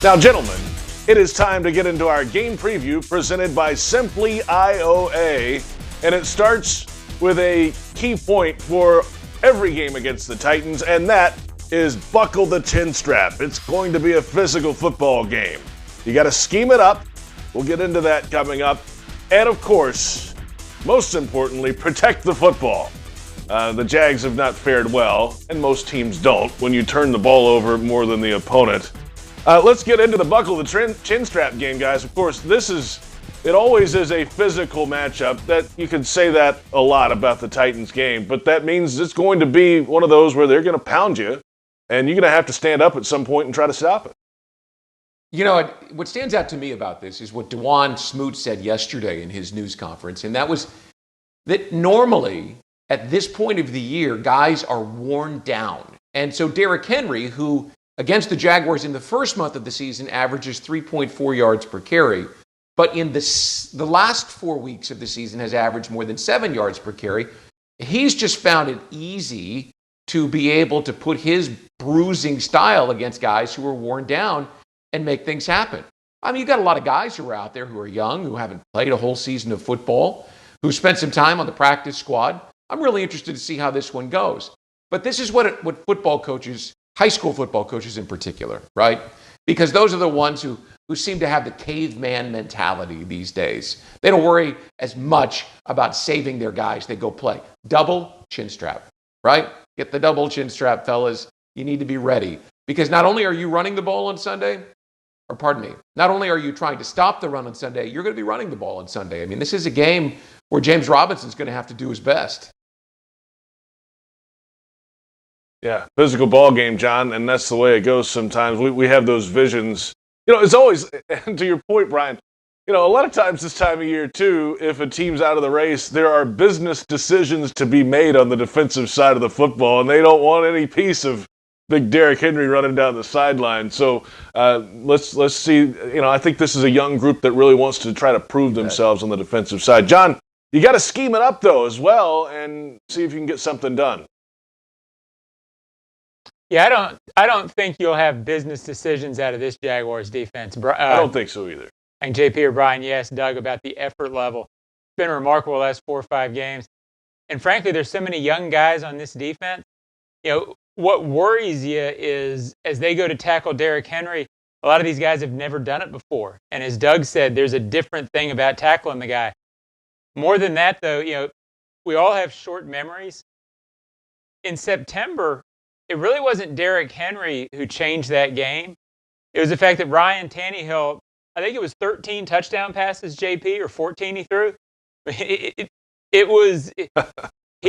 Now, gentlemen, it is time to get into our game preview presented by Simply IOA, and it starts with a key point for every game against the Titans, and that is buckle the chin strap. It's going to be a physical football game. You got to scheme it up. We'll get into that coming up. And of course, most importantly, protect the football. The Jags have not fared well, and most teams don't, when you turn the ball over more than the opponent. Let's get into the buckle the chin strap game, guys. Of course, it always is a physical matchup. That you can say that a lot about the Titans game, but that means it's going to be one of those where they're going to pound you, and you're going to have to stand up at some point and try to stop it. You know, what stands out to me about this is what DeJuan Smoot said yesterday in his news conference, and that was that normally at this point of the year, guys are worn down. And so Derrick Henry, who against the Jaguars in the first month of the season averages 3.4 yards per carry, but in the last 4 weeks of the season has averaged more than 7 yards per carry. He's just found it easy to be able to put his bruising style against guys who are worn down and make things happen. I mean, you've got a lot of guys who are out there who are young, who haven't played a whole season of football, who spent some time on the practice squad. I'm really interested to see how this one goes. But this is what football coaches, high school football coaches in particular, right? Because those are the ones who seem to have the caveman mentality these days. They don't worry as much about saving their guys. They go play. Double chin strap, right? Get the double chin strap, fellas. You need to be ready. Because not only are you running the ball on Sunday, not only are you trying to stop the run on Sunday, you're going to be running the ball on Sunday. I mean, this is a game where James Robinson's going to have to do his best. Yeah, physical ball game, John, and that's the way it goes sometimes. We have those visions. You know, it's always, and to your point, Brian, you know, a lot of times this time of year, too, if a team's out of the race, there are business decisions to be made on the defensive side of the football, and they don't want any piece of big Derrick Henry running down the sideline. So let's see. You know, I think this is a young group that really wants to try to prove themselves on the defensive side. John, you got to scheme it up, though, as well, and see if you can get something done. Yeah, I don't think you'll have business decisions out of this Jaguars defense. I don't think so either. And JP or Brian, you asked Doug about the effort level. It's been remarkable the last 4 or 5 games. And frankly, there's so many young guys on this defense. You know, what worries you is as they go to tackle Derrick Henry, a lot of these guys have never done it before. And as Doug said, there's a different thing about tackling the guy. More than that, though, you know, we all have short memories. In September, it really wasn't Derrick Henry who changed that game. It was the fact that Ryan Tannehill, I think it was 13 touchdown passes, JP, or 14 he threw. He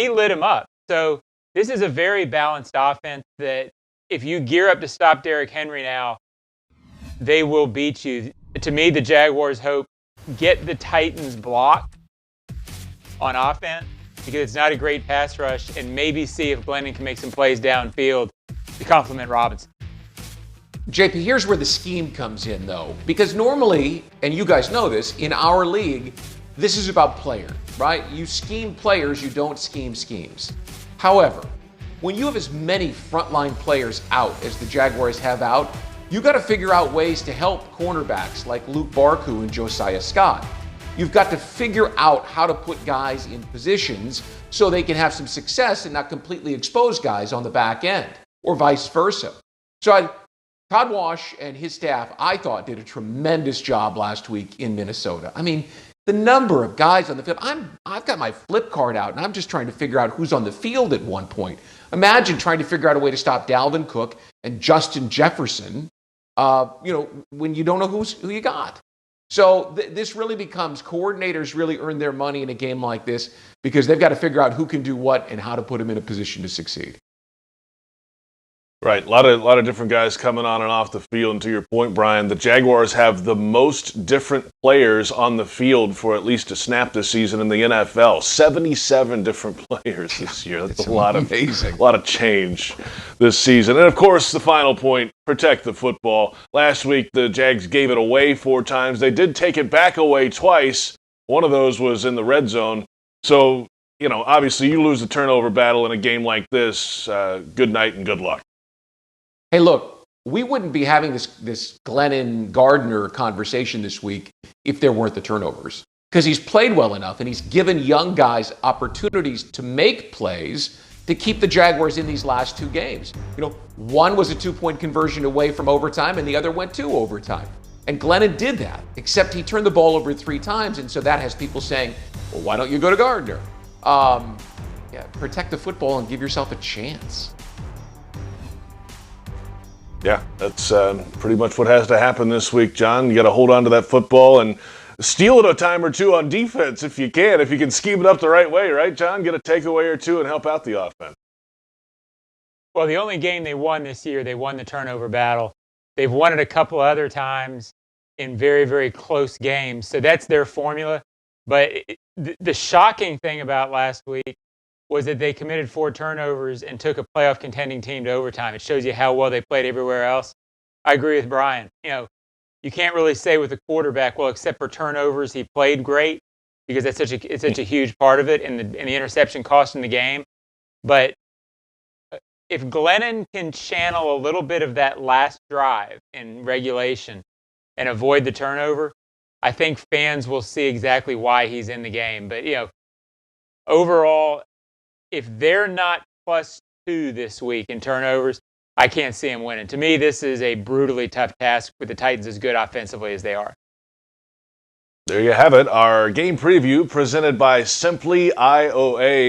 lit him up. So this is a very balanced offense that if you gear up to stop Derrick Henry now, they will beat you. To me, the Jaguars hope get the Titans blocked on offense, because it's not a great pass rush, and maybe see if Glennon can make some plays downfield to complement Robinson. JP, here's where the scheme comes in, though. Because normally, and you guys know this, in our league, this is about players, right? You scheme players, you don't scheme schemes. However, when you have as many frontline players out as the Jaguars have out, you got to figure out ways to help cornerbacks like Luke Barku and Josiah Scott. You've got to figure out how to put guys in positions so they can have some success and not completely expose guys on the back end, or vice versa. So Todd Wash and his staff, I thought, did a tremendous job last week in Minnesota. I mean, the number of guys on the field, I've got my flip card out, and I'm just trying to figure out who's on the field at one point. Imagine trying to figure out a way to stop Dalvin Cook and Justin Jefferson, when you don't know who you got. So this really becomes, coordinators really earn their money in a game like this because they've got to figure out who can do what and how to put them in a position to succeed. Right, a lot of different guys coming on and off the field. And to your point, Brian, the Jaguars have the most different players on the field for at least a snap this season in the NFL. 77 different players this year. That's amazing. A lot of change this season. And of course, the final point: protect the football. Last week, the Jags gave it away 4 times. They did take it back away twice. One of those was in the red zone. So, you know, obviously, you lose the turnover battle in a game like this. Good night and good luck. Hey, look, we wouldn't be having this Glennon Gardner conversation this week if there weren't the turnovers. Because he's played well enough and he's given young guys opportunities to make plays to keep the Jaguars in these last two games. One was a 2-point conversion away from overtime and the other went to overtime. And Glennon did that, except he turned the ball over 3 times, and so that has people saying, well, why don't you go to Gardner? Protect the football and give yourself a chance. Yeah, that's pretty much what has to happen this week, John. You got to hold on to that football and steal it a time or two on defense if you can. If you can scheme it up the right way, right, John? Get a takeaway or two and help out the offense. Well, the only game they won this year, they won the turnover battle. They've won it a couple other times in very, very close games. So that's their formula. But the shocking thing about last week was that they committed 4 turnovers and took a playoff contending team to overtime. It shows you how well they played everywhere else. I agree with Brian. You can't really say with a quarterback, well, except for turnovers, he played great, because it's such a huge part of it, and the interception cost in the game. But if Glennon can channel a little bit of that last drive in regulation and avoid the turnover, I think fans will see exactly why he's in the game. But, overall, if they're not +2 this week in turnovers, I can't see him winning. To me, this is a brutally tough task with the Titans as good offensively as they are. There you have it, our game preview presented by Simply IOA.